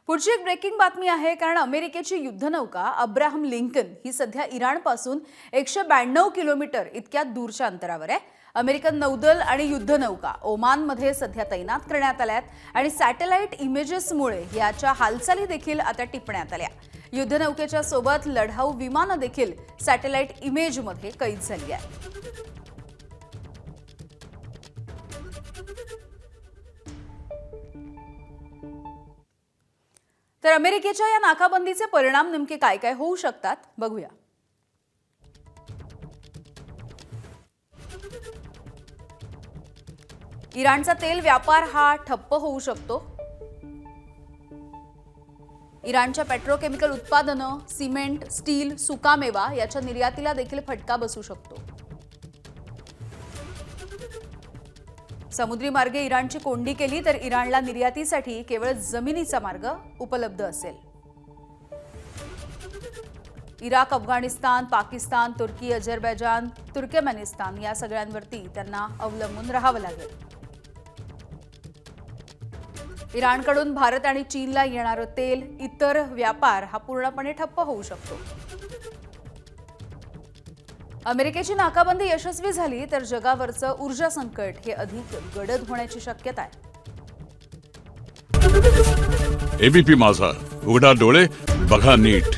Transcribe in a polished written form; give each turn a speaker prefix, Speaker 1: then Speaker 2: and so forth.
Speaker 1: पुढची एक ब्रेकिंग बातमी आहे, कारण अमेरिकेची युद्धनौका अब्राहम लिंकन ही सध्या इराणपासून 192 किलोमीटर इतक्या दूरच्या अंतरावर आहे. अमेरिकन नौदल आणि युद्धनौका ओमानमध्ये सध्या तैनात करण्यात आल्यात आणि सॅटेलाइट इमेजेसमुळे याच्या हालचाली देखील आता टिपण्यात आल्या. युद्धनौकेच्या सोबत लढाऊ विमानं देखील सॅटेलाइट इमेजमध्ये कैद झाली आहेत. तर अमेरिकेच्या या नाकाबंदीचे परिणाम नेमके काय काय होऊ शकतात बघूया. इराणचा तेल व्यापार हा ठप्प होऊ शकतो. इराणच्या पेट्रोकेमिकल उत्पादनं, सिमेंट, स्टील, सुकामेवा याच्या निर्यातीला देखील फटका बसू शकतो. समुद्री मार्गे इराणची कोंडी केली तर इराणला निर्यातीसाठी केवळ जमिनीचा मार्ग उपलब्ध असेल. इराक, अफगाणिस्तान, पाकिस्तान, तुर्की, अझरबैजान, तुर्कमेनिस्तान या सगळ्यांवरती त्यांना अवलंबून राहावं लागेल. इराणकडून भारत आणि चीनला येणारं तेल, इतर व्यापार हा पूर्णपणे ठप्प होऊ शकतो. अमेरिकेची नाकाबंदी यशस्वी झाली तर जगावरचं ऊर्जा संकट हे अधिक गडद होण्याची शक्यता आहे.
Speaker 2: एबीपी माझा, उघडा डोळे बघा नीट.